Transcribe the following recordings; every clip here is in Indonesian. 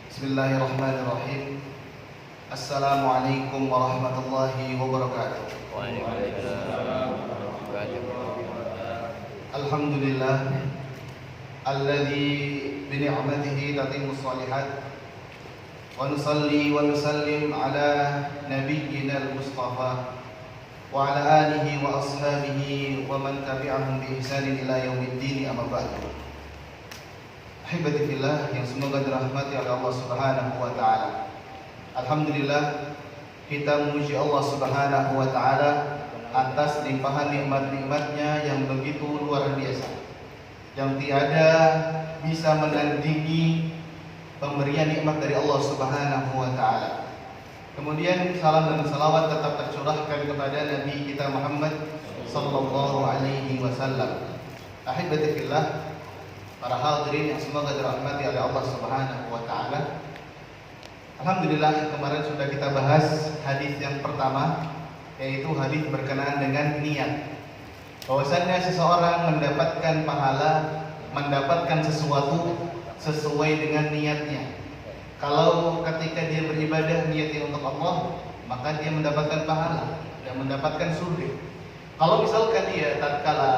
Bismillahirrahmanirrahim. Assalamualaikum warahmatullahi wabarakatuh. Waalaikumsalam warahmatullahi wabarakatuh. Alhamdulillah alladzi bi ni'matihi tatimmu shalihat. Wa nusalli wa nusallim ala nabiyyina al-mustafa wa ala alihi wa ashabihi wa man tabi'ahum bi ihsanin ila yaumiddin, amma ba'du. Ahibati fillah yang semoga dirahmati oleh Allah Subhanahu wa taala. Alhamdulillah, kita memuji Allah Subhanahu wa taala atas limpahan nikmat-nikmatnya yang begitu luar biasa, yang tiada bisa menandingi pemberian nikmat dari Allah Subhanahu wa taala. Kemudian salam dan salawat tetap tercurahkan kepada Nabi kita Muhammad sallallahu alaihi wasallam. Ahibati fillah, para hadirin yang semoga dirahmati oleh Allah Subhanahu wa taala. Alhamdulillah, kemarin sudah kita bahas hadis yang pertama, yaitu hadis berkenaan dengan niat. Bahwasannya seseorang mendapatkan pahala, mendapatkan sesuatu sesuai dengan niatnya. Kalau ketika dia beribadah niatnya untuk Allah, maka dia mendapatkan pahala dan mendapatkan surga. Kalau misalkan dia tatkala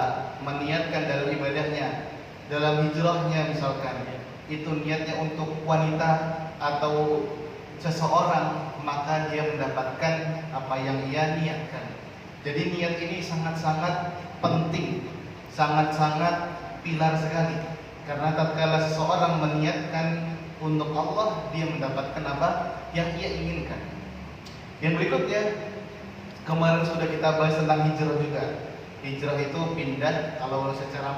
meniatkan dalam ibadahnya, dalam hijrahnya misalkan, itu niatnya untuk wanita atau seseorang, maka dia mendapatkan apa yang ia niatkan. Jadi niat ini sangat-sangat penting, sangat-sangat pilar sekali. Karena tatkala seseorang meniatkan untuk Allah, dia mendapatkan apa yang ia inginkan. Yang berikutnya, kemarin sudah kita bahas tentang hijrah juga. Hijrah itu pindah, kalau secara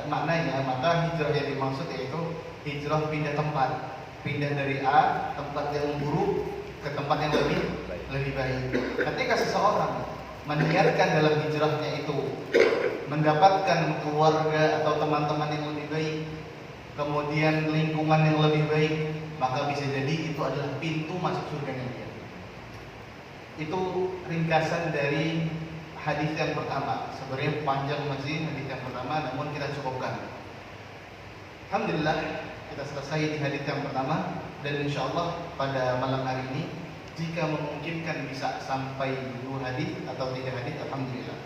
maknanya, maka hijrah yang dimaksud yaitu hijrah pindah tempat. Pindah dari A, tempat yang buruk, ke tempat yang lebih baik. Ketika seseorang meniatkan dalam hijrahnya itu mendapatkan keluarga atau teman-teman yang lebih baik, kemudian lingkungan yang lebih baik, maka bisa jadi itu adalah pintu masuk surganya dia. Itu ringkasan dari hadis yang pertama. Sebenarnya panjang masih hadis yang pertama, namun kita cukupkan. Alhamdulillah, kita selesai di hadis yang pertama, dan insya Allah pada malam hari ini, jika memungkinkan bisa sampai 2 hadis atau 3 hadis, alhamdulillah.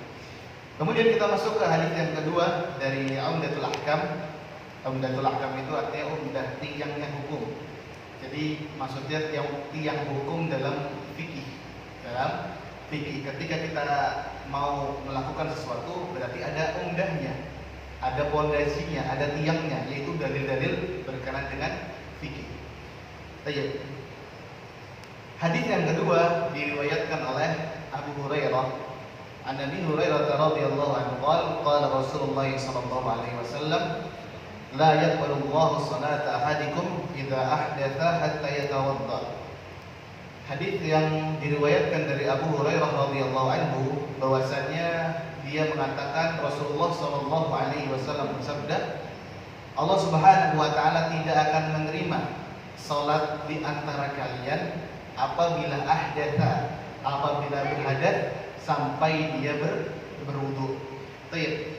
Kemudian kita masuk ke hadis yang kedua dari Umdatul Ahkam. Umdatul Ahkam itu artinya umdah, tiangnya hukum. Jadi maksudnya tiang hukum dalam fikih. Dalam fikih, ketika kita mau melakukan sesuatu, berarti ada umdahnya, ada pondasinya, ada tiangnya, yaitu dalil-dalil berkenaan dengan fikih. Baik. Hadis yang kedua diriwayatkan oleh Abu Hurairah. An Nabi Hurairah radhiyallahu anhu qala Rasulullah sallallahu alaihi wasallam, la yaqbalu Allahu salata ahadikum idza ahdatha hatta yatawadda. Hadis yang diriwayatkan dari Abu Hurairah radhiyallahu anhu, bahwasanya dia mengatakan Rasulullah sallallahu alaihi wasallam bersabda, Allah Subhanahu wa taala tidak akan menerima salat di antara kalian apabila ahdatha, apabila berhadas sampai dia berwudu. Baik.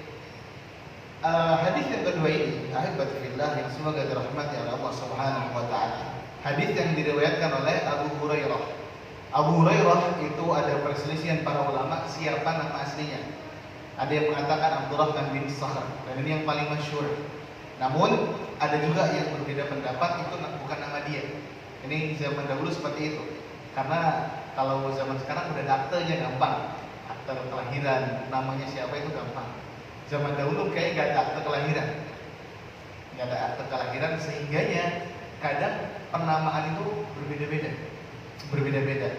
Hadis yang kedua ini, ahibati fillah yang semoga dirahmati oleh Allah Subhanahu wa taala. Hadis yang diriwayatkan oleh Abu Hurairah. Abu Hurairah itu ada perselisihan para ulama siapa nama aslinya. Ada yang mengatakan Abdurrahman bin Sakhr, dan ini yang paling masyhur. Namun ada juga yang berbeda pendapat, itu bukan nama dia. Ini zaman dahulu seperti itu. Karena kalau zaman sekarang udah ada aktenya gampang, akte kelahiran, namanya siapa itu gampang. Zaman dahulu kayak gak ada akte kelahiran, gak ada akte kelahiran, sehingganya kadang penamaan itu berbeda-beda.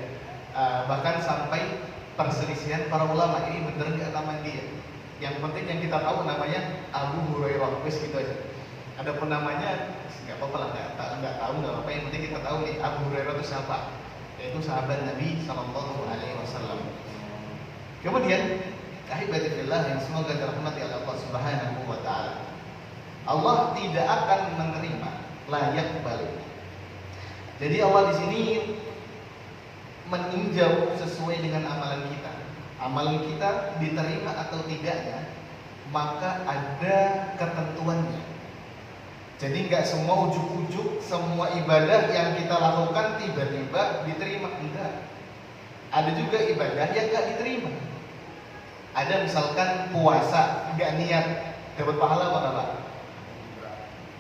Bahkan sampai perselisihan para ulama, ini bener nggak nama dia. Yang penting yang kita tahu namanya Abu Hurairah, wes gitu aja. Ada pun namanya nggak apa-apa lah, nggak tahu nggak apa-apa. Yang penting kita tahu nih Abu Hurairah itu siapa, yaitu sahabat Nabi Sallallahu Alaihi Wasallam. Kemudian, ahibati fillah yang semoga dirahmati oleh Allah Subhanahu Wa Taala, Allah tidak akan menerima layak balik. Jadi Allah di sini meninjau sesuai dengan amalan kita. Amalan kita diterima atau tidaknya, maka ada ketentuannya. Jadi nggak semua ujuk-ujuk semua ibadah yang kita lakukan tiba-tiba diterima, enggak. Ada juga ibadah yang nggak diterima. Ada misalkan puasa nggak niat, dapat pahala apa nggak Pak?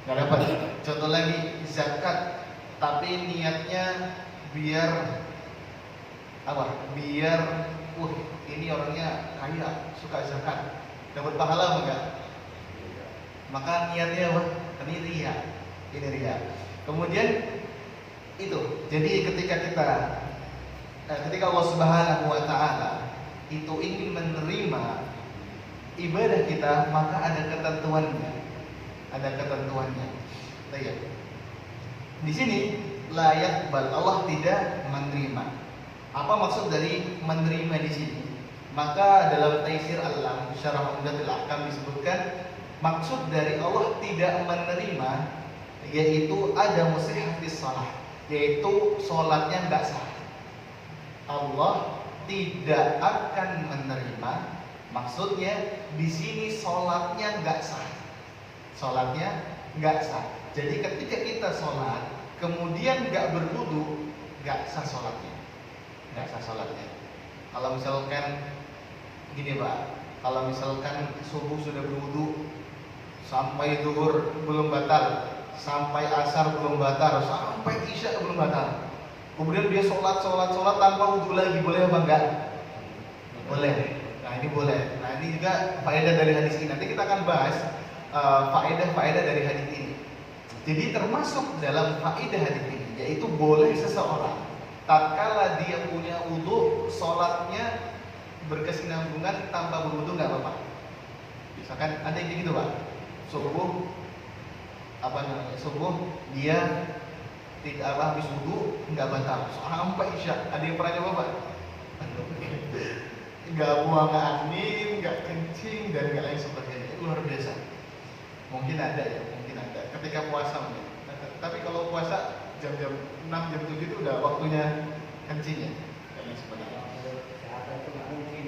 Nggak dapat. Contoh lagi zakat, tapi niatnya biar apa? Biar, ini orangnya kaya, suka zakat, dapat pahala apa enggak? Maka niatnya apa? Ini ria. Kemudian itu, jadi ketika Allah Subhanahu wa taala itu ingin menerima ibadah kita, maka ada ketentuannya. Baik. Di sini layak Allah tidak menerima. Apa maksud dari menerima di sini? Maka dalam Taisir Al-Lam Syarah Umdatul Ahkam disebutkan maksud dari Allah tidak menerima yaitu ada musihhatis shalah, yaitu sholatnya nggak sah. Allah tidak akan menerima, maksudnya di sini sholatnya nggak sah. Jadi ketika kita sholat kemudian nggak berwudu, nggak sah sholatnya. Kalau misalkan gini Pak, kalau misalkan subuh sudah berwudu, sampai zuhur belum batal, sampai asar belum batal, sampai isya belum batal, kemudian dia sholat tanpa wudu lagi, boleh apa enggak? Boleh. Nah ini boleh. Nah ini juga faedah dari hadis ini. Nanti kita akan bahas faedah dari hadis ini. Jadi termasuk dalam faedah hadis ini, yaitu boleh seseorang tatkala dia punya wudu, sholatnya berkesinambungan tanpa berwudu nggak apa-apa. Misalkan ada yang gitu Pak, subuh dia tidak habis wudu nggak batal sampai isya. Ada yang pernah coba Pak? Nggak buang angin, nggak kencing dan nggak lain sebagainya. Itu luar biasa. Mungkin ada. Ketika puasa mungkin. Tapi kalau puasa jam-jam 6, jam 7 itu udah waktunya kencing ya. Dan lain sebagainya. Kesehatan itu nggak mungkin.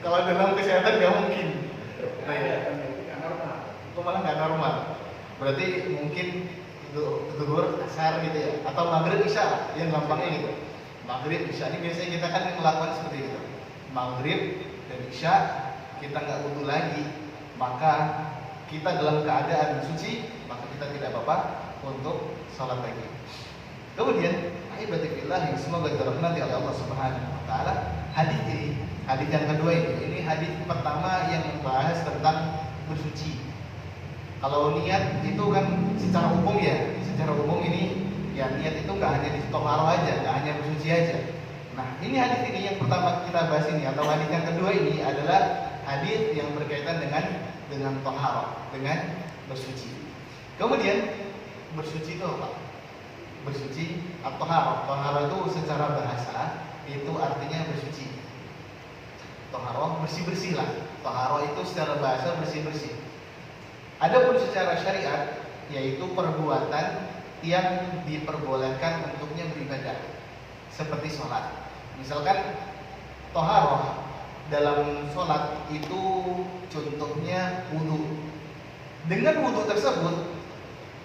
Kalau dalam kesehatan nggak mungkin. Nah, ya, nggak normal. Itu malah nggak normal. Berarti mungkin zuhur, asar gitu ya, atau maghrib isya yang gampangnya gitu. Maghrib isya ini biasanya kita kan melakukan seperti itu. Maghrib dan isya kita nggak wudu lagi, maka kita dalam keadaan suci, maka kita tidak apa-apa untuk sholat lagi. Kemudian, ahibbatillah yang semoga dirahmati oleh Allah Subhanahu wa taala, hadis yang kedua ini hadis pertama yang membahas tentang bersuci. Kalau niat itu kan secara umum ini ya niat itu nggak hanya di toharo aja, nggak hanya bersuci aja. Nah ini hadis ini yang pertama kita bahas ini, atau hadis yang kedua ini adalah hadis yang berkaitan dengan toharo, dengan bersuci. Kemudian bersuci itu apa? Bersuci atau toharo itu secara bahasa itu artinya bersuci. Toharo bersih-bersih lah. Toharo itu secara bahasa bersih-bersih. Adapun secara syariat yaitu perbuatan yang diperbolehkan untuknya beribadah, seperti sholat. Misalkan toharo dalam sholat itu contohnya wudu. Dengan wudu tersebut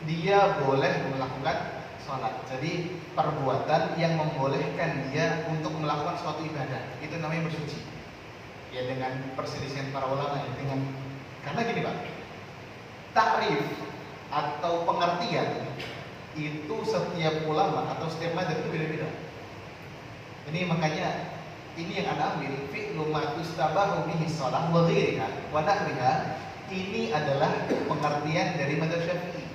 dia boleh melakukan sholat. Jadi perbuatan yang membolehkan dia untuk melakukan suatu ibadah itu namanya bersuci. Ya dengan perselisihan para ulama ya, karena gini Pak, takrif atau pengertian itu setiap ulama atau setiap mazhab itu beda-beda. Ini makanya ini yang Anda ambil fi'lu ma tustabahu bihi shalah wa ghairiha wa nahwiha, ini adalah pengertian dari mazhab Syafi'i.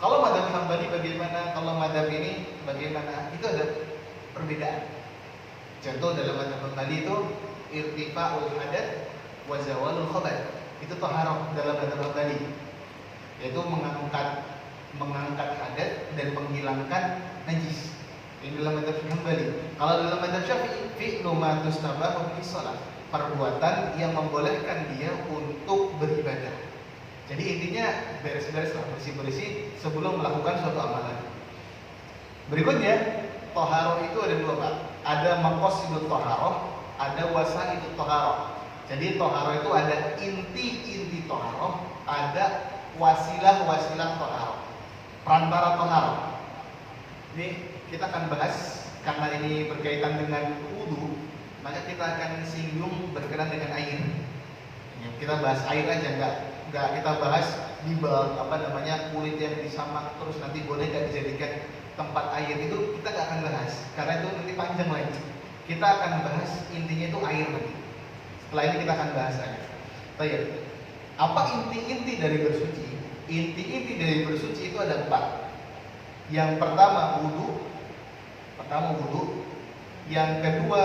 Kalau mazhab Hambali bagaimana? Kalau mazhab ini bagaimana? Itu ada perbedaan. Contoh dalam mazhab Hambali itu irtifa'ul hadath wa zawalul khabath. Itu taharah dalam mazhab Hambali. Yaitu mengangkat hadath dan menghilangkan najis. Ini dalam mazhab Hambali. Kalau dalam mazhab Syafi'i, fi'lu ma tustabahu bihi shalah, perbuatan yang membolehkan dia untuk beribadah. Jadi intinya beres-beres lah, bersih-bersih sebelum melakukan suatu amalan. Berikutnya, toharoh itu ada dua Pak. Ada maqasidut toharoh, ada wasaidut toharoh. Jadi toharoh itu ada inti-inti toharoh, ada wasilah-wasilah toharo, perantara toharo. Ini kita akan bahas karena ini berkaitan dengan wudu, maka kita akan singgung berkenaan dengan air. Kita bahas air aja, nggak kita bahas di kulit yang disamak terus nanti boleh nggak dijadikan tempat air, itu kita nggak akan bahas karena itu nanti panjang lagi. Kita akan bahas intinya itu air nanti. Setelah ini kita akan bahas air. Baik. Apa inti-inti dari bersuci? Inti-inti dari bersuci itu ada 4. Yang pertama wudu. Yang kedua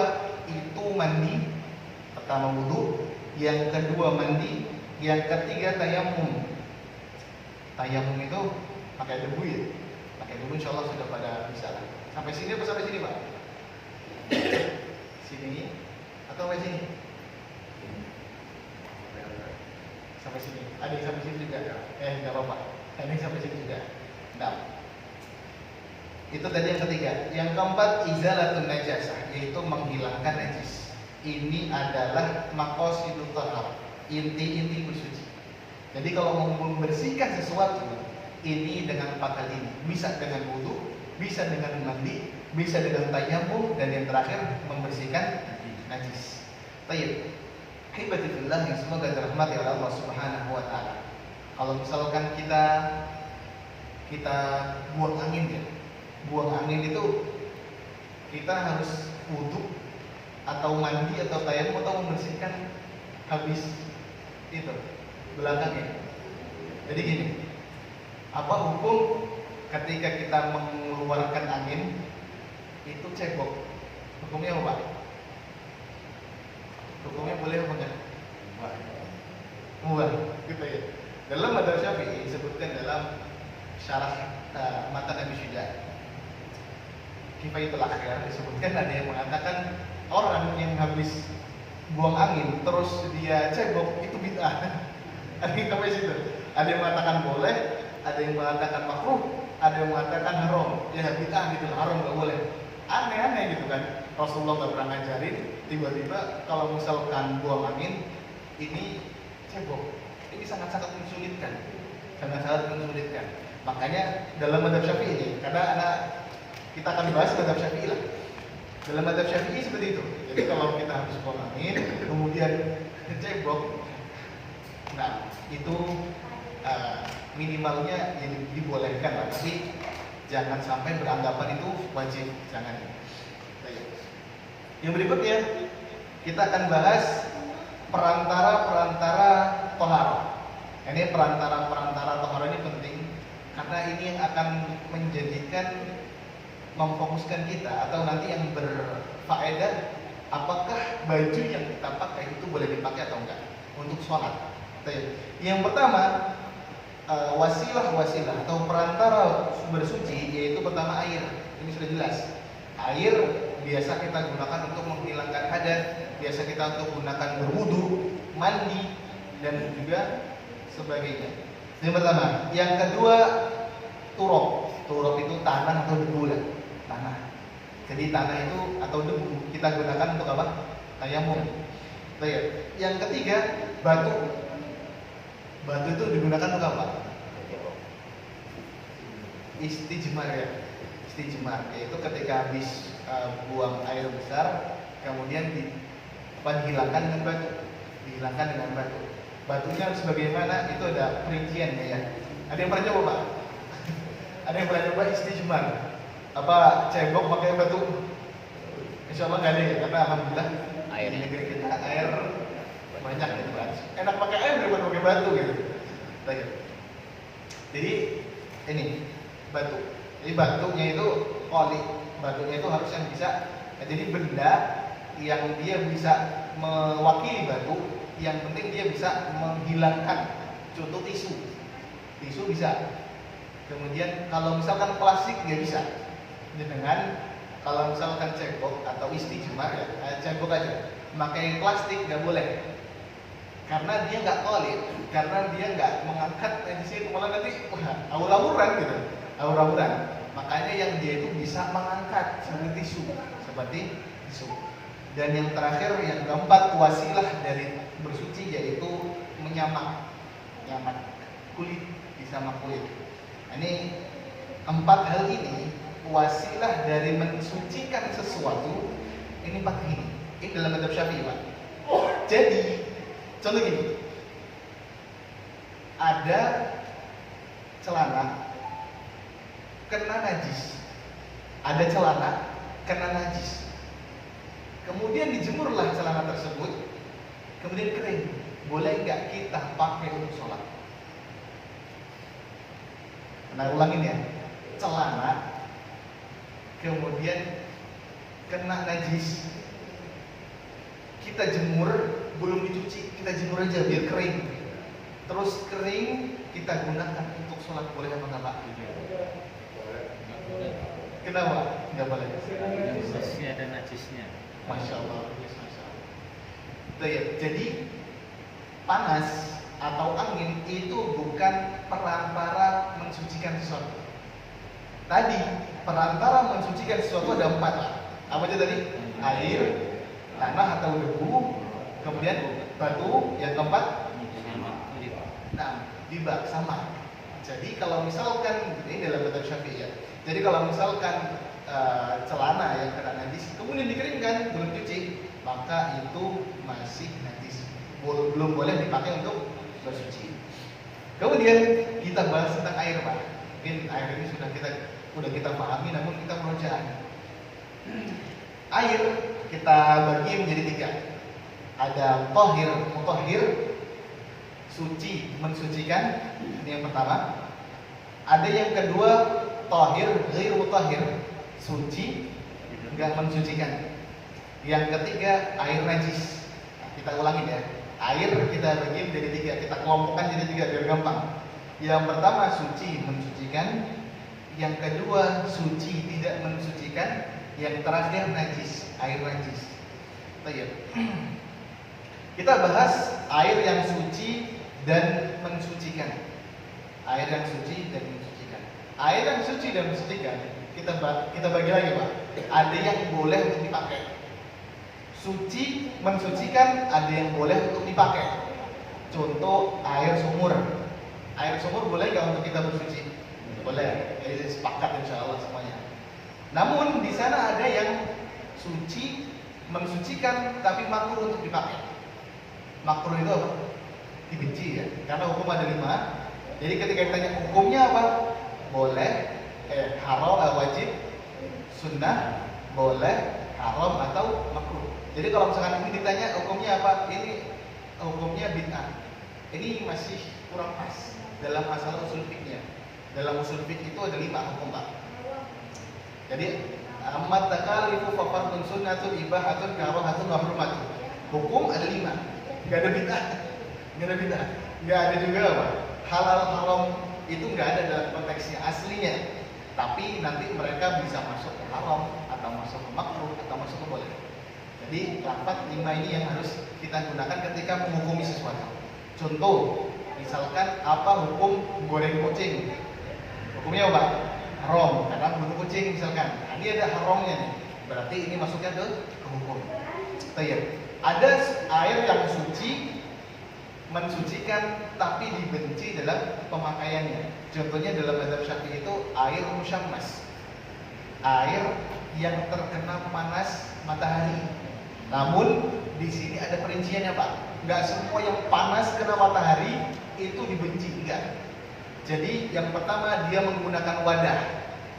itu mandi. Pertama wudu, yang kedua mandi, yang ketiga tayamum. Tayamum itu pakai debu ya. Pakai debu insyaallah sudah pada bisa lah. Sampai sini apa sampai sini, Pak? Sini atau sampai sini? Sampai sini. Ada yang sampai sini juga? Enggak apa-apa. Ada yang sampai sini juga. Nah. Itu tadi yang ketiga. Yang keempat izalatun najasah, yaitu menghilangkan najis. Ini adalah maqasidut thahar, inti-inti bersuci. Jadi kalau mau membersihkan sesuatu, ini dengan 4 hal ini. Bisa dengan wudu, bisa dengan mandi, bisa dengan tayamum, dan yang terakhir membersihkan najis. Baik. Hibatillah yang semoga dirahmati oleh Allah Subhanahu wa taala. Kalau misalkan kita buang angin ya. Buang angin itu kita harus wudu atau mandi atau tayamum atau membersihkan habis itu belakangnya. Jadi gini, apa hukum ketika kita mengeluarkan angin itu cebok? Hukumnya apa? Hukumnya boleh apa enggak? Mubah, gitu ya. Dalam madzhab Syafi'i disebutkan dalam syarah matan Abi Syuja Kifayatul Akhir, disebutkan ada yang mengatakan orang yang habis buang angin terus dia cebok itu bid'ah. Ada yang sampai situ. Ada yang mengatakan boleh, ada yang mengatakan makruh, ada yang mengatakan haram. Ya bid'ah gitu, haram nggak boleh. Aneh-aneh gitu kan. Rasulullah nggak pernah ngajarin. Tiba-tiba kalau misalkan buang angin ini cebok, ini sangat-sangat mensulitkan, sangat-sangat mensulitkan. Makanya dalam madzhab Syafi'i ini, karena kita akan bahas madzhab Syafi'i lah. Dalam madzhab Syafi'i seperti itu. Jadi kalau kita habis buang angin, kemudian cebok, nah itu minimalnya dibolehkan lah, tapi jangan sampai beranggapan itu wajib, jangan. Yang berikutnya kita akan bahas perantara-perantara toharo. Ini perantara-perantara toharo ini penting karena ini yang akan menjadikan memfokuskan kita atau nanti yang berfaedah apakah baju yang kita pakai itu boleh dipakai atau enggak untuk sholat. Yang pertama wasilah-wasilah atau perantara bersuci, yaitu pertama air. Ini sudah jelas. Air biasa kita gunakan untuk menghilangkan hadas, biasa kita untuk gunakan berwudu, mandi, dan juga sebagainya. Yang pertama. Yang kedua turab. Turab itu tanah atau debu lah. Tanah. Jadi tanah itu atau debu kita gunakan untuk apa? Tayamum. Yang ketiga batu. Batu itu digunakan untuk apa? Istijmar ya. Istijmar yaitu ketika habis buang air besar kemudian dihilangkan dengan batu. Dihilangkan dengan batu. Batunya sebagaimana itu ada perinciannya ya. Ada yang pernah coba Pak? Ada yang pernah coba istijmar? Apa cebok pakai batu? Insya Allah nggak ada ya, karena alhamdulillah di negeri kita air banyak gitu kan. Enak pakai air daripada pakai batu gitu. Jadi ini batu. Jadi batunya itu oli. Batunya itu harus yang bisa. Jadi benda yang dia bisa mewakili batu, yang penting dia bisa menghilangkan. Contoh tisu. Tisu bisa. Kemudian kalau misalkan plastik nggak bisa. Dengan kalau misalkan cebok atau istijmar ya, cebok aja. Pakai plastik nggak boleh. Karena dia nggak kolit, karena dia nggak mengangkat di situ, malah nanti aur-auran gitu, aur-auran. Makanya yang dia itu bisa mengangkat seperti tisu. Dan yang terakhir, yang keempat wasilah dari bersuci yaitu menyamak. kulit, sama kulit. Nah, ini 4 hal ini wasilah dari mensucikan sesuatu. Ini 4 ini. Ini dalam mazhab Syafi'i, Pak. Jadi, contoh gini. Ada celana kena najis. Ada celana kena najis. Kemudian dijemurlah celana tersebut, kemudian kering. Boleh nggak kita pakai untuk sholat? Nah, ulangin ya. Celana kemudian kena najis, kita jemur, belum dicuci, kita jemur aja biar kering. Terus kering, kita gunakan untuk sholat, boleh apa enggak, Pak? Kenapa? Enggak boleh. Masih ada najisnya. Masya Allah. Tuh ya, jadi panas atau angin itu bukan perantara mensucikan sesuatu. Tadi perantara mensucikan sesuatu ada 4, Pak. Apa aja tadi? Air, tanah atau debu, kemudian batu, yang keempat nah, dibak sama. Jadi kalau misalkan ini dalam mazhab Syafi'i ya. Jadi kalau misalkan celana yang kena najis kemudian dikeringkan belum cuci, maka itu masih najis. Belum boleh dipakai untuk bersuci. Kemudian kita bahas tentang air, Pak. Mungkin air ini sudah kita pahami, namun kita merujuk. Air kita bagi menjadi 3. Ada tohir, mutahhir, suci, mensucikan. Ini yang pertama. Ada yang kedua, tohir, ghair mutahhir, suci, enggak mensucikan. Yang ketiga, air najis. Nah, kita ulangin ya. Air kita bagi menjadi 3, kita kelompokkan jadi 3 biar gampang. Yang pertama, suci, mensucikan. Yang kedua, suci, tidak mensucikan. Yang terakhir, najis, air najis. Baik. Kita bahas air yang suci dan mensucikan. Air yang suci dan mensucikan. Air yang suci dan mensucikan kita bagi lagi, Pak. Ada yang boleh untuk dipakai. Suci, mensucikan, ada yang boleh untuk dipakai. Contoh air sumur. Air sumur boleh nggak untuk kita bersuci? Boleh. Jadi sepakat insya Allah semuanya. Namun di sana ada yang suci, mensucikan, tapi makruh untuk dipakai. Makruh itu apa? Dibenci ya. Karena hukum ada 5. Jadi ketika ditanya hukumnya apa? Boleh, haram, wajib, sunnah, boleh, haram atau makruh. Jadi kalau misalkan ini ditanya hukumnya apa? Ini hukumnya bid'ah. Ini masih kurang pas dalam masalah usul fikihnya. Dalam usul fikih itu ada 5 hukum, Pak. Jadi amat takalifu fa fardun sunnatun ibahatun karahatun wa hurmatun. Hukum ada 5. Enggak ada bid'ah. Enggak ada bid'ah. Enggak ada juga apa? Halal haram itu enggak ada dalam konteksnya aslinya. Tapi nanti mereka bisa masuk ke haram atau masuk ke makruh atau masuk ke boleh. Jadi lafaz 5 ini yang harus kita gunakan ketika menghukumi sesuatu. Contoh, misalkan apa hukum goreng kucing? Hukumnya apa? Haram karena bunuh kucing misalkan. Nah, ini ada haramnya nih. Berarti ini masuknya ke hukum. Baik. Ada air yang suci, mensucikan tapi dibenci dalam pemakaiannya. Contohnya dalam mazhab Syafi'i itu air musyammas. Air yang terkena panas matahari. Namun di sini ada perinciannya, Pak. Enggak semua yang panas kena matahari itu dibenci, enggak. Jadi yang pertama dia menggunakan wadah.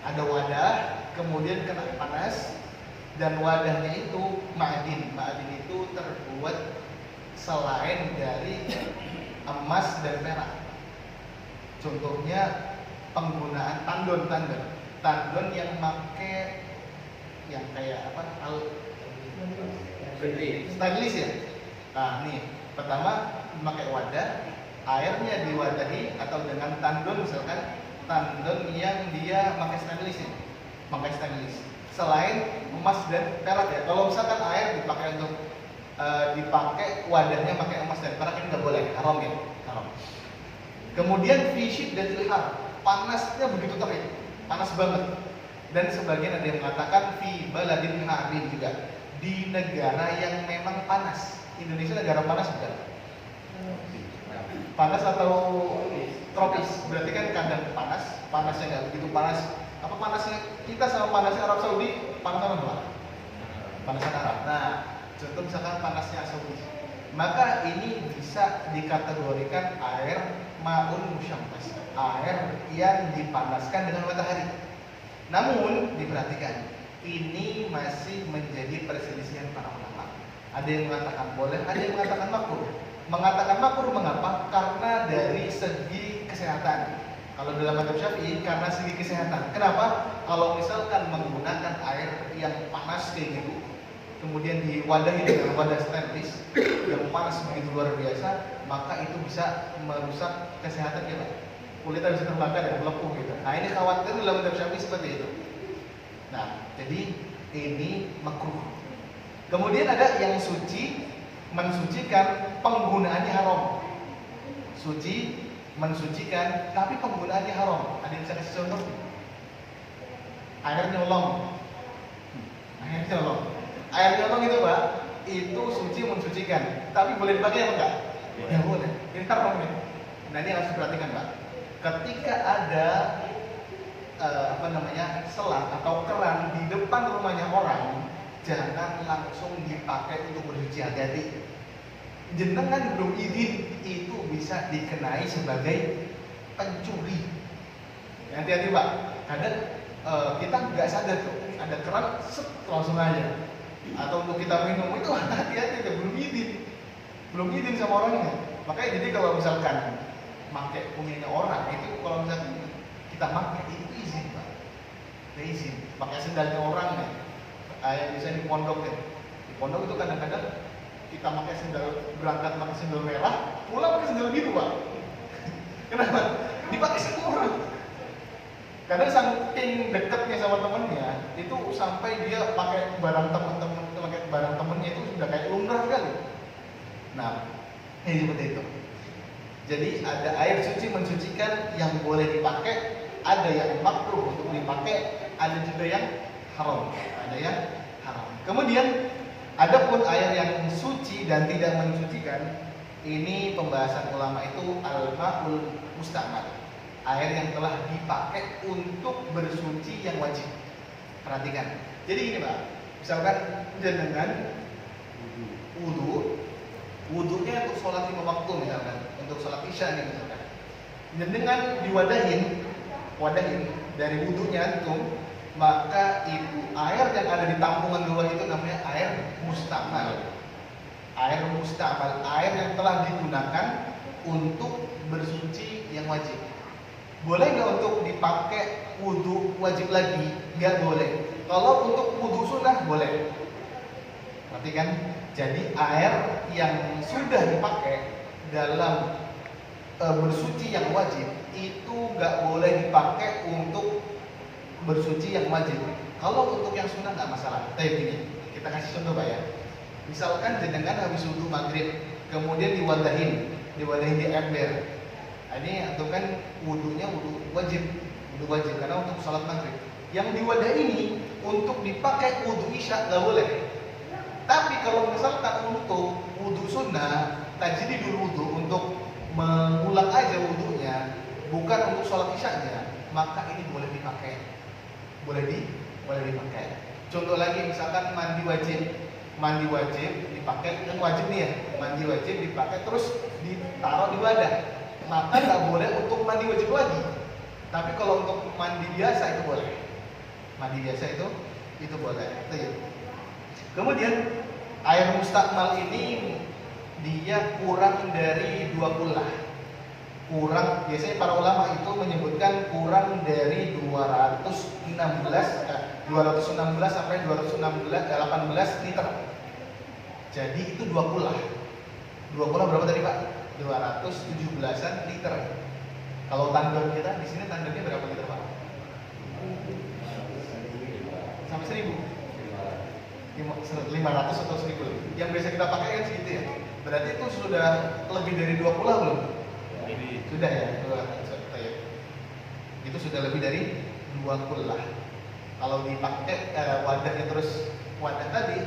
Ada wadah, kemudian kena panas, dan wadahnya itu ma'adin. Ma'adin itu terbuat selain dari emas dan perak. Contohnya penggunaan tandon yang pakai yang kayak apa? Stainless ya. Nah, nih pertama memakai wadah, airnya diwadahi atau dengan tandon misalkan tandon yang dia pakai stainless ini, pakai stainless. Selain emas dan perak ya. Kalau misalkan air dipakai untuk dipakai wadahnya pakai emas dan perak ini nggak boleh, haram ya, haram. Kemudian fisyid dan ilhar, panasnya begitu terik, panas banget. Dan sebagian ada yang mengatakan fi baladin harin juga, di negara yang memang panas. Indonesia negara panas bukan? Panas atau tropis, berarti kan kadang panas, panasnya nggak begitu panas. Apa panasnya kita sama panasnya Arab Saudi, panas apa Pak? Panasan Arab. Nah, contoh misalkan panasnya Saudi, maka ini bisa dikategorikan air ma'un musyammas, air yang dipanaskan dengan matahari. Namun diperhatikan, ini masih menjadi perselisihan para ulama. Ada yang mengatakan boleh, ada yang mengatakan makruh. Mengatakan makruh mengapa? Karena dari segi kesehatan. Kalau dalam mazhab Syafi'i karena segi kesehatan. Kenapa? Kalau misalkan menggunakan air yang panas kayak gitu, kemudian diwadahi dengan wadah stainless yang panas begitu luar biasa, maka itu bisa merusak kesehatan kita. Kulitnya bisa terbakar dan melepuh gitu. Nah, ini khawatir dalam mazhab Syafi'i seperti itu. Nah, jadi ini makruh. Kemudian ada yang suci, mensucikan, penggunaannya haram. Suci, mensucikan, tapi penggunaannya haram. Ada yang bisa kasih contoh? Air nyolong. Air nyolong. Air nyolong itu Pak, itu suci mensucikan. Tapi boleh dipakai apa enggak? Ya boleh. Ini haram nih. Nah, ini harus diperhatikan Pak. Ketika ada selang atau keran di depan rumahnya orang, jangan langsung dipakai untuk bersuci, hati-hati. Jenengan belum izin, itu bisa dikenai sebagai pencuri. Hati-hati Pak. Kadang kita nggak sadar tuh ada keran, langsung aja. Atau untuk kita minum itu hati-hati, belum izin sama orangnya. Makanya jadi kalau misalkan pakai punyanya orang itu, kalau misalkan kita pakai itu izin Pak, izin. Pakai sendalnya orang nih, yang bisa di pondok ya. Di pondok itu kadang-kadang kita pakai sendal, berangkat pakai sendal merah, pulang pakai sendal biru Pak. Kenapa? Dipakai sama orang. Kadang saking dekatnya sama temennya, itu sampai dia pakai barang temennya itu sudah kayak lumrah kali. Nah, ini seperti itu. Jadi ada air suci mensucikan yang boleh dipakai, ada yang makruh untuk dipakai, ada juga yang haram. Ada yang haram. Kemudian adapun air yang suci dan tidak mensucikan, ini pembahasan ulama itu al-ma'ul musta'mal. Air yang telah dipakai untuk bersuci yang wajib. Perhatikan. Jadi gini Pak, misalkan jenengan wudunya untuk sholat 5 waktu misalkan, untuk sholat isya nih misalkan. Jenengan wadahin dari wudunya itu, maka itu air yang ada di tampungan bawah itu namanya air mustamal. Air mustamal, air yang telah digunakan untuk bersuci yang wajib. Boleh nggak untuk dipakai wudu wajib lagi? Nggak boleh. Kalau untuk wudu sunnah boleh. Berarti kan, jadi air yang sudah dipakai dalam bersuci yang wajib itu nggak boleh dipakai untuk bersuci yang wajib. Kalau untuk yang sunnah nggak masalah. Kayak gini, kita kasih contoh Pak ya. Misalkan jenengan habis wudu maghrib, kemudian diwadahin di ember. Ini atau kan wudunya wudu wajib karena untuk sholat maghrib. Yang diwadah ini untuk dipakai wudu isya nggak boleh. Tapi kalau misalkan untuk wudu sunnah, tajdidul wudu, untuk mengulang aja wudunya, bukan untuk sholat isyanya, maka ini boleh dipakai. Boleh dipakai. Contoh lagi misalkan mandi wajib dipakai, kan wajib nih ya, mandi wajib dipakai terus ditaruh di wadah, maka nggak boleh untuk mandi wajib lagi. Tapi kalau untuk mandi biasa itu boleh. Mandi biasa itu boleh. Itu ya. Kemudian air mustakmal ini dia kurang dari 2 kullah. Biasanya para ulama itu menyebutkan kurang dari 216 sampai 218 liter. Jadi itu 2 kullah. 2 kullah berapa tadi Pak? 217-an liter. Kalau tandon kita di sini tandonnya berapa liter Pak? Sampai 1000. 500 atau 1000. Yang biasa kita pakai kan segitu ya. Berarti itu sudah lebih dari 2 kullah belum? Sudah ya, itu sudah lebih dari 2 kullah. Kalau dipakai wadahnya terus wadah tadi,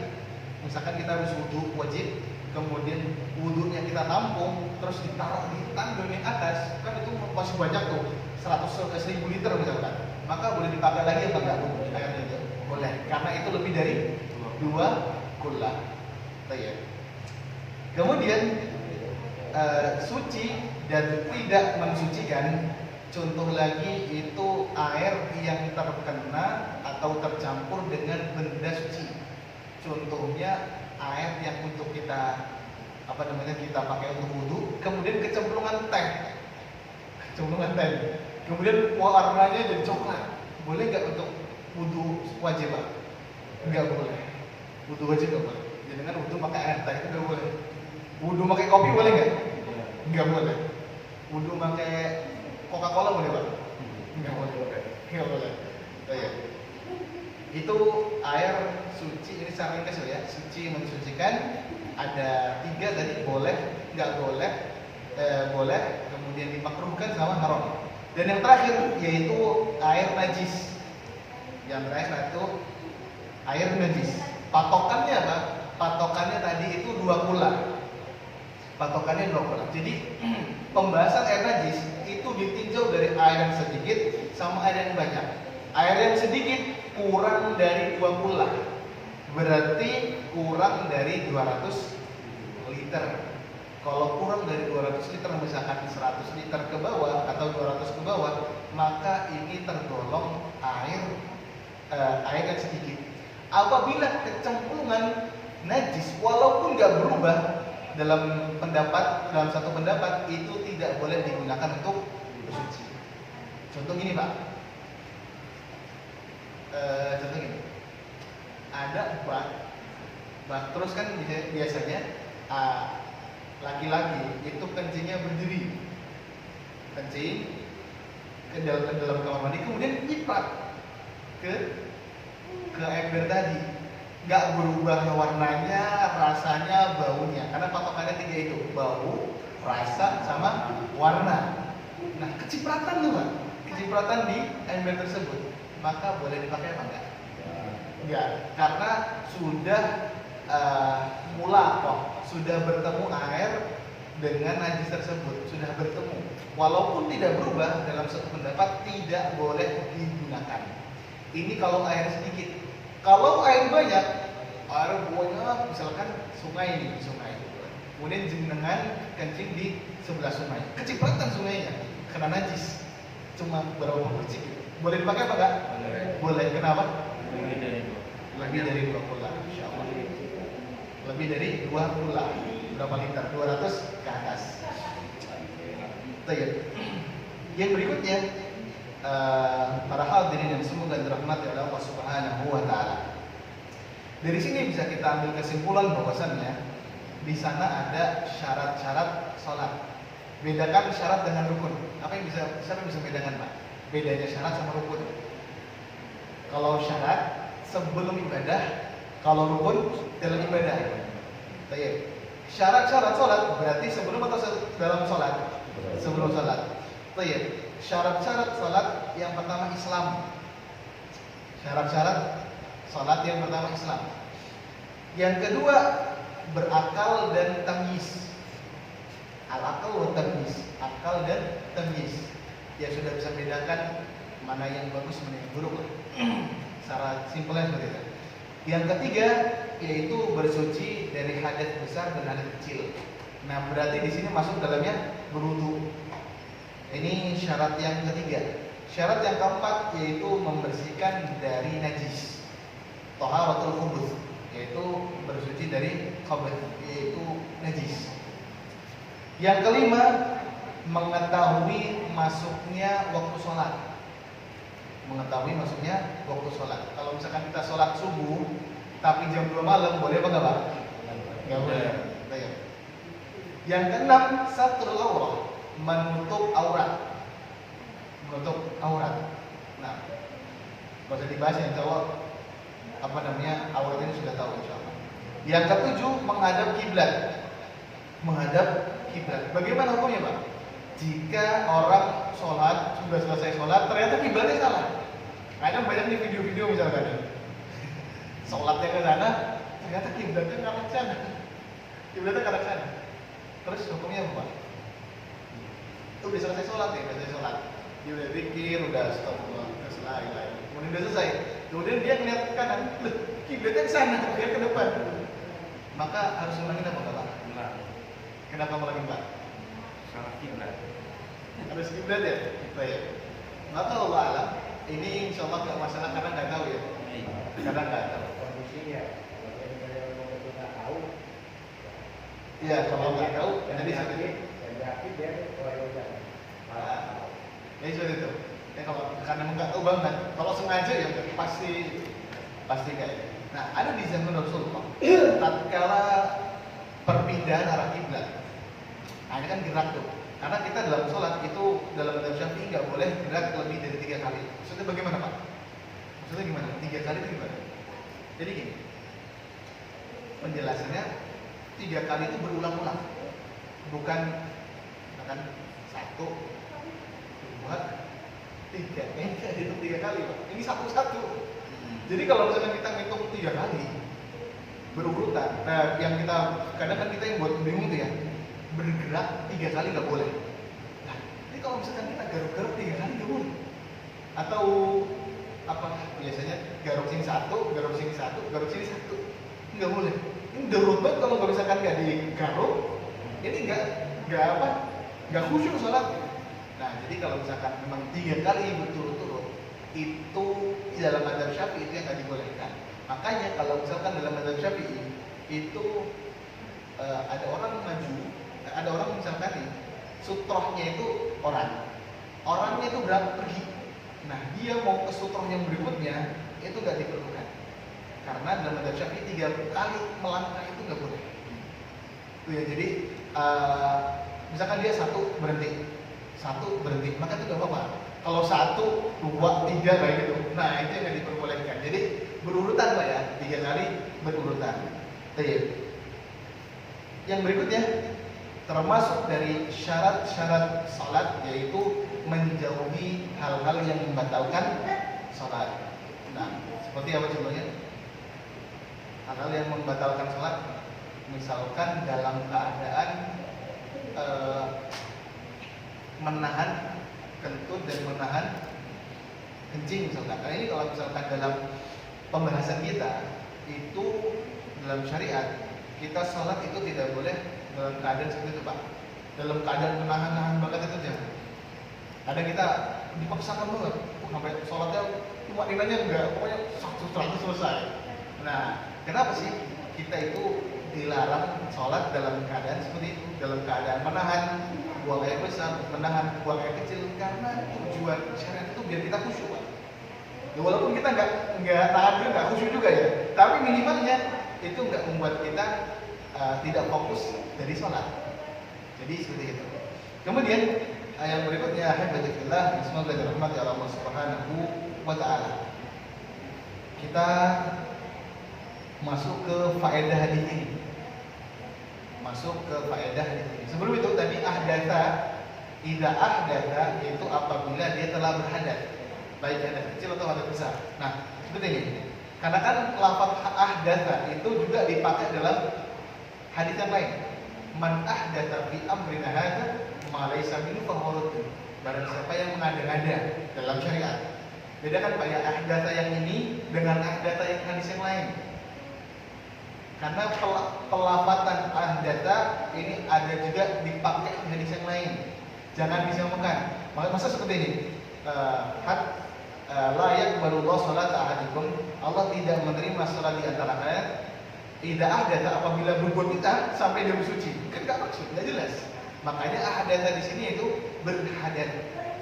misalkan kita harus wudu wajib, kemudian wudunya kita tampung, terus ditaruh di tandon yang atas, kan itu masih banyak tuh 100.000 liter misalkan, maka boleh dipakai lagi apa enggak airnya itu? Boleh, karena itu lebih dari 2 kullah. Ya. Kemudian suci dan tidak mensucikan. Contoh lagi itu air yang terkena atau tercampur dengan benda suci. Contohnya air yang untuk kita kita pakai untuk wudhu, kemudian kecemplungan teh, kemudian warnanya jadi coklat. Boleh nggak untuk wudhu wajib, Pak? Nggak boleh. Wudhu wajib nggak boleh. Jadi dengan wudhu pakai air teh itu nggak boleh. Wudhu pakai kopi boleh nggak? Nggak boleh. Wudhu pakai Coca-Cola boleh, Pak? Nggak boleh. Nggak boleh. Oh, ya. Itu air suci, ini secara ringkas ya. Suci mensucikan ada 3 tadi, boleh, nggak boleh, boleh, kemudian dimakruhkan sama haram. Dan yang terakhir yaitu air najis. Yang terakhir itu air najis. Patokannya apa? Patokannya tadi itu 2 kullah. Patokannya 2 kullah. Jadi pembahasan air najis itu ditinjau dari air yang sedikit sama air yang banyak. Air yang sedikit kurang dari 2 kullah, berarti kurang dari 200 liter. Kalau kurang dari 200 liter, misalkan 100 liter ke bawah atau 200 ke bawah, maka ini tergolong air yang sedikit. Apabila kecemplungan najis, walaupun nggak berubah dalam satu pendapat, itu tidak boleh digunakan untuk bersuci. Contoh gini, Pak. Contoh gini. Ada bak terus kan biasanya laki-laki itu kencingnya berdiri, kencing ke dalam kamar mandi, kemudian nyiprat ke ember tadi, nggak berubah warnanya, rasanya, baunya, karena patokannya 3 itu, bau, rasa, sama warna. Nah, kecipratan tuh, Pak, kecipratan di ember tersebut, maka boleh dipakai apa enggak? Enggak, karena sudah sudah bertemu air dengan najis tersebut, sudah bertemu. Walaupun tidak berubah dalam satu pendapat, tidak boleh digunakan. Ini kalau air sedikit. Kalau air banyak, misalkan sungai, kemudian jenengan kencing di sebelah sungai, kecipratan sungainya, kena najis, cuma berapa percik. Boleh dipakai apa enggak? Boleh. Kenapa? Lebih dari 2 kullah, insyaallah. Lebih dari 2 kullah. Berapa liter? 200 ke atas. Baik. Yang berikutnya, para hadirin yang semoga dirahmati oleh Allah Subhanahu wa taala. Dari sini bisa kita ambil kesimpulan bahwasannya di sana ada syarat-syarat sholat. Bedakan syarat dengan rukun. Siapa yang bisa bedakan, Pak? Bedanya syarat sama rukun. Kalau syarat sebelum ibadah, kalau rukun dalam ibadah. Baik. Syarat-syarat sholat berarti sebelum atau dalam sholat? Sebelum sholat. Baik. Syarat-syarat sholat yang pertama Islam. Syarat-syarat sholat yang pertama Islam. Yang kedua berakal dan tamyiz. Al-akal wa tamyiz. Akal dan tamyiz. Ya sudah bisa bedakan mana yang bagus, mana yang buruk. Secara simpelnya seperti itu. Yang ketiga yaitu bersuci dari hadas besar dan hadas kecil. Nah, berarti di sini masuk dalamnya berwudu. Ini syarat yang ketiga. Syarat yang keempat yaitu membersihkan dari najis. Thaharatul khubuts, yaitu bersuci dari khabath, yaitu najis. Yang kelima, mengetahui masuknya waktu sholat. Mengetahui masuknya waktu sholat. Kalau misalkan kita sholat subuh tapi jam 2 malam, boleh apa enggak, Pak? Enggak boleh. Yang keenam, satrul aurat, menutup aurat. Menutup aurat. Nah, enggak usah dibahas ya, insyaallah aurat ini sudah tahu insyaallah. Yang ketujuh, menghadap kiblat. Menghadap kiblat. Bagaimana hukumnya, Pak? Jika orang sholat, sudah selesai sholat, ternyata kiblatnya salah. Kadang banyak nih video-video misalkan, sholatnya ke sana, ternyata kiblatnya ke arah sana. Kiblatnya ke arah sana. Terus hukumnya apa? udah selesai sholat ya, udah selesai sholat, dia udah pikir, udah astagfirullah, udah selesai, kemudian udah selesai, kemudian dia ngeliat ke kanan, loh, kiblatnya ke sana, dia ke depan, maka harus ulangin apa enggak? Ulang. Kenapa ulangin Pak? Salah kiblat. Harus kiblat ya? Baik. Maka Allah alam, ini insya Allah nggak masalah karena nggak tahu ya, Iya. karena nggak tahu. Kondisinya, kalau yang betul nggak tahu, Iya, kalau nggak tahu, yang jadi seperti itu. yakin dia udah malah tahu. Ya seperti itu. Ya kalau karena nggak tahu banget, kalau sengaja ya pasti kayak gitu. Nah, ada di zaman Rasulullah, tatkala perpindahan arah kiblat. Nah, ini kan gerak tuh. Karena kita dalam sholat itu dalam madhab Syafi'i nggak boleh gerak lebih dari 3 kali. Maksudnya bagaimana Pak? Maksudnya gimana? 3 kali itu gimana? Jadi gini, penjelasannya 3 kali itu berulang-ulang, bukan misalkan 1, 2, 3. Ini nggak dihitung 3 kali Pak. Ini satu-satu. Jadi kalau misalkan kita ngitung 3 kali berurutan, nah yang kita kadang kan kita yang buat bingung tuh ya, bergerak 3 kali nggak boleh. Nah, ini kalau misalkan kita garuk-garuk 3 kali nggak boleh. Atau apa biasanya garuk sini 1, garuk sini 1, garuk sini 1, nggak boleh. Ini darurat banget kalau nggak misalkan nggak digaruk, ini nggak khusyuk sholat. Nah, jadi kalau misalkan memang 3 kali berturut-turut, itu di dalam madhab Syafi'i itu yang nggak dibolehkan. Makanya kalau misalkan dalam madhab Syafi'i itu ada orang maju, ada orang misalkan nih sutrohnya itu orangnya itu berapa pergi. Nah, dia mau ke sutroh yang berikutnya itu nggak diperlukan. Karena dalam madhab Syafi'i 3 kali melangkah itu nggak boleh. Tuh ya, jadi misalkan dia 1 berhenti, maka itu nggak apa-apa. Kalau 1, 2, 3 kayak gitu, nah itu yang nggak diperbolehkan. Jadi berurutan Pak ya, 3 kali berurutan. Baik. Yang berikutnya termasuk dari syarat-syarat salat yaitu menjauhi hal-hal yang membatalkan salat. Nah, seperti apa contohnya? Hal-hal yang membatalkan salat, misalkan dalam keadaan menahan kentut dan menahan kencing misalkan. Nah, ini kalau misalkan dalam pembahasan kita itu dalam syariat kita sholat itu tidak boleh dalam keadaan seperti itu Pak. Dalam keadaan menahan-nahan banget itu jangan. Ada kita dipaksakan banget, sampai sholatnya cuma nilainya enggak, pokoknya 100% selesai. Nah, kenapa sih kita itu dilarang sholat dalam keadaan seperti itu, dalam keadaan menahan buang air besar, menahan buang air kecil, karena tujuan syariat itu biar kita khusyuk Pak. Ya, walaupun kita nggak tahan juga, nggak khusyuk juga ya, tapi minimalnya itu nggak membuat kita tidak fokus dari sholat. Jadi seperti itu. Kemudian yang berikutnya, alhamdulillah, semoga dirahmati Allah Subhanahu wa Ta'ala. Kita masuk ke faedah hadis ini. Sebelum itu tadi ahdatsa, idza ahdatsa itu apabila dia telah berhadas, baik hadas kecil atau hadas besar. Nah, seperti ini. Karena kan lafaz ahdatsa itu juga dipakai dalam hadis yang lain. Man ahdatsa fi amrina hadza ma laysa minhu fa huwa radd. Barang siapa yang mengada-ngada dalam syariat. Bedakan Pak ya, ahdatsa yang ini dengan ahdatsa yang hadis yang lain. Karena pelafatan ahdatsa ini ada juga dipakai di hadis yang lain. Jangan disamakan. Masa seperti ini. La yaqbalullahu sholata ahadikum. Allah tidak menerima salat di antara kalian idza ahdatsa, apabila berbuat bid'ah sampai dia bersuci. Kan enggak maksud, enggak jelas. Makanya ahdatsa di sini itu berhadas.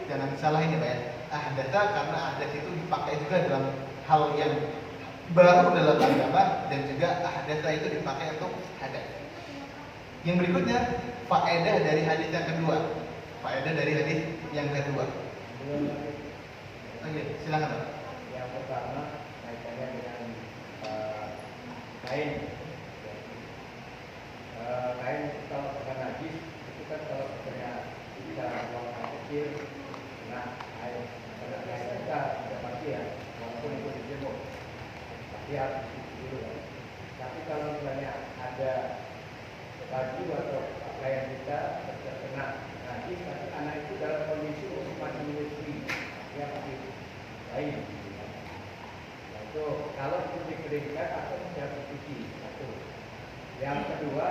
Jangan disalahin ya Pak ya. Ahdatsa karena ahdatsa itu dipakai juga dalam hal yang baru dalam agama, dan juga ahdatsa itu dipakai untuk hadas. Yang berikutnya faedah dari hadis yang kedua. Oke, silakan Pak. Yang pertama kaitannya dengan kain. Kain kalau pakai najis itu kan kalau pakai bisa warna kecil, nah air pada kain kita tidak pasti ya, walaupun itu dijemur, pasti harus dulu. Tapi kalau misalnya ada baju atau pakaian kita terkena najis, tapi anak itu dalam kondisi masih menyusui, dia masih bayi. Nah, itu kalau itu dikeringkan atau tidak dicuci, satu. Yang kedua,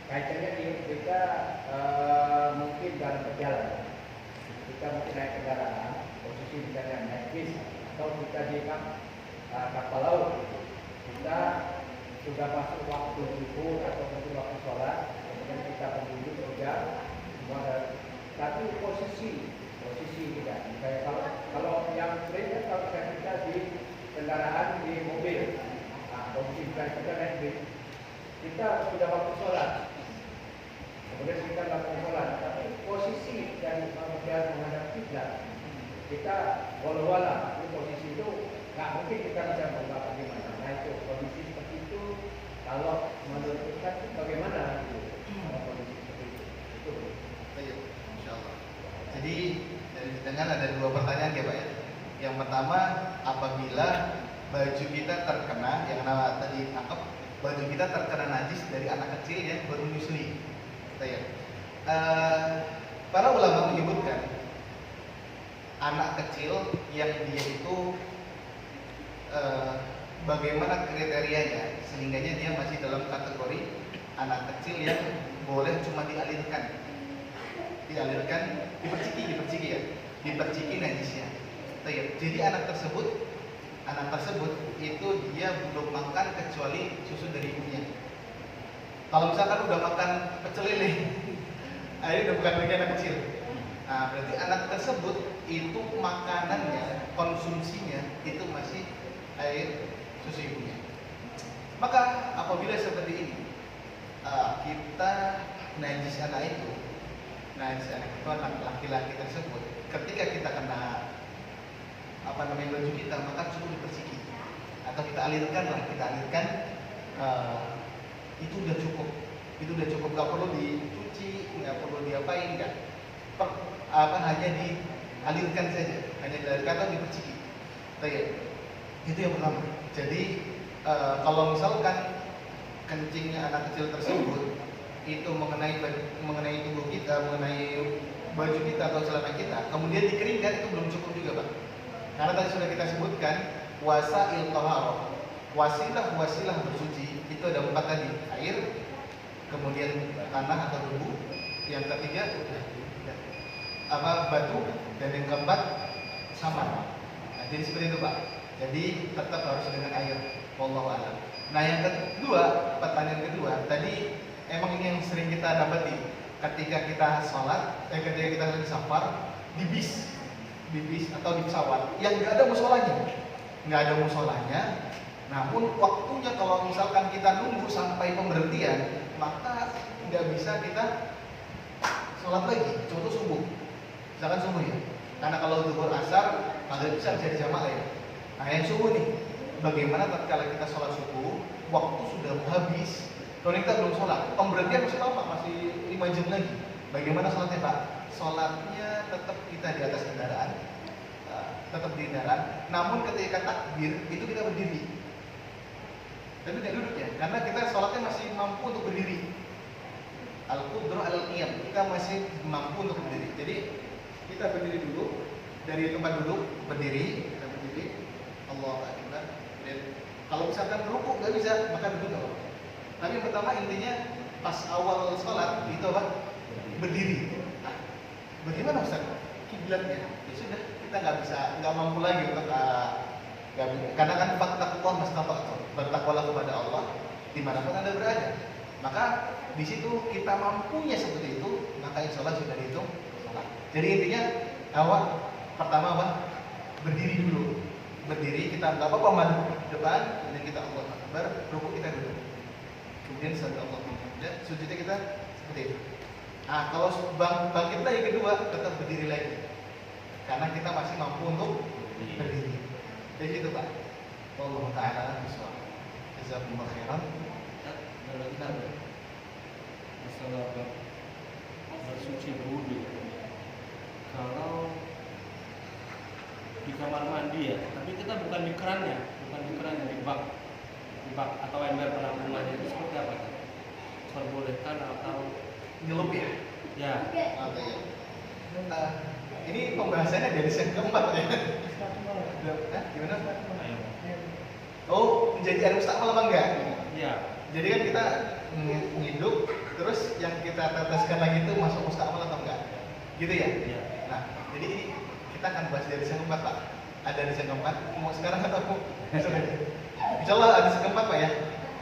kaitannya kita mungkin dalam perjalanan, kita mungkin naik kendaraan, posisi misalnya naik bis atau kita di kapal laut, kita sudah masuk waktu subuh atau mungkin waktu sholat, kemudian kita menunggu kerja, semua ada. Tapi posisi tidak. Kayak kalau yang sering kan kalau kita di kendaraan di mobil, nah, posisi kita naik bis, kita sudah waktu sholat, kemudian kita lakukan sholat, tapi posisi dari menghadap kiblat, kita wala-wala, itu posisi itu nggak mungkin kita bisa berubah bagaimana. Nah itu kondisi seperti itu, kalau menurut kita bagaimana itu? Kalau kondisi seperti itu. Baik, insya Allah. Jadi dari dengan ada dua pertanyaan ya Pak ya. Yang pertama, apabila baju kita terkena, yang nama tadi tangkap, baju kita terkena najis dari anak kecil yang baru menyusui. Ya. Para ulama menyebutkan anak kecil yang dia itu bagaimana kriterianya sehingga dia masih dalam kategori anak kecil yang boleh cuma diperciki najisnya. Jadi anak tersebut itu dia belum makan kecuali susu dari ibunya. Kalau misalkan udah makan pecel lele, ini udah bukan lagi anak kecil. Nah, berarti anak tersebut itu makanannya, konsumsinya itu masih air susu ibunya. Maka apabila seperti ini, kita najis anak laki-laki tersebut, ketika kita kena baju kita, maka cukup dipersiki atau kita alirkan, itu udah cukup, nggak perlu dicuci, nggak perlu diapain, hanya dialirkan saja, atau diperciki. Itu yang pertama. Jadi kalau misalkan kencingnya anak kecil tersebut itu mengenai tubuh kita, mengenai baju kita atau celana kita, kemudian dikeringkan, itu belum cukup juga Pak. Karena tadi sudah kita sebutkan wasail taharah, wasilah bersuci itu ada 4 tadi, air, kemudian tanah atau debu, yang ketiga batu, dan yang keempat samar. Nah, jadi seperti itu Pak. Jadi tetap harus dengan air. Wallahu a'lam. Nah yang kedua, pertanyaan kedua tadi, emang ini yang sering kita dapati ketika kita sholat, ketika kita lagi safar di bis atau di pesawat yang nggak ada musolanya, namun waktunya kalau misalkan kita nunggu sampai pemberhentian, maka nggak bisa kita sholat lagi. Contoh subuh, misalkan subuh ya, karena kalau zuhur asar maghrib bisa dijamak ya. Nah yang subuh nih, bagaimana tatkala kita sholat subuh, waktu sudah habis, kalau kita belum sholat, pemberhentian masih lama, masih 5 jam lagi. Bagaimana sholatnya Pak? Sholatnya tetap kita di atas kendaraan, namun ketika takbir itu kita berdiri, tapi tidak duduk ya, karena kita sholatnya masih mampu untuk berdiri. Al-qudrah al-qiyam, kita masih mampu untuk berdiri. Jadi kita berdiri dulu, dari tempat duduk berdiri, kita berdiri, Allahu Akbar. Kalau misalkan rukuk nggak bisa, maka duduk nggak apa-apa. Tapi yang pertama intinya pas awal sholat itu apa? Berdiri. Nah, bagaimana Ustaz? Kiblatnya? Ya sudah, kita nggak mampu lagi untuk karena kan fattaqullah mastata'tum, bertakwalah kepada Allah dimanapun Anda berada. Maka di situ kita mampunya seperti itu, maka insya Allah sudah dihitung sholat. Jadi intinya awal pertama apa? Berdiri dulu. Berdiri, kita nggak apa-apa maju depan, kemudian kita Allah Akbar, rukuk kita duduk. Kemudian setelah Allah Akbar, sujudnya kita seperti itu. Nah, kalau bangkit lagi kedua, tetap berdiri lagi. Karena kita masih mampu untuk berdiri. Jadi itu Pak. Wallahu ta'ala bishawab. Jazakumullah khairan. Kalau kita masalah bersuci berwudu, kalau di kamar mandi ya, tapi kita bukan di kerannya, di bak atau ember penampungannya, itu seperti apa? Perbolehkan atau Nyelup ya? Ya. Oke. Ini pembahasannya dari yang keempat ya. Gimana? Ayo. Oh, menjadi al-mustaqbal apa enggak? Ya. Jadi kan kita ngidup, terus yang kita teteskan lagi itu masuk mustaqbal atau enggak? Gitu ya? Ya. Nah, jadi ini kita akan bahas dari yang keempat, Pak. Ada hadis yang keempat, mau sekarang atau mau besok aja? Insya Allah hadis yang keempat, Pak ya.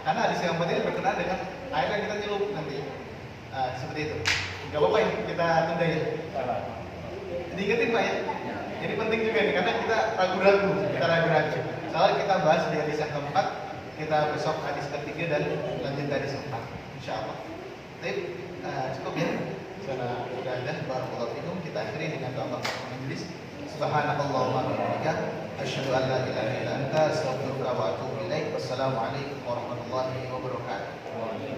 Karena hadis yang keempat ini berkenaan dengan air yang kita nyelup nanti. Seperti itu. Gak apa-apa ya, kita tunda ya. Diingetin Pak ya. Jadi penting juga nih, karena kita ragu-ragu. Soalnya kita bahas di hadis yang keempat, kita besok hadis ketiga dan lanjut hadis keempat. Insya Allah. Baik, cukup ya. Salah sudah ada. Barakallahu fikum. Kita akhiri dengan doa majelis. Subhanakallahumma wa bihamdika asyhadu an la ilaha illa anta astaghfiruka wa atubu ilaik. Wassalamualaikum warahmatullahi wabarakatuh.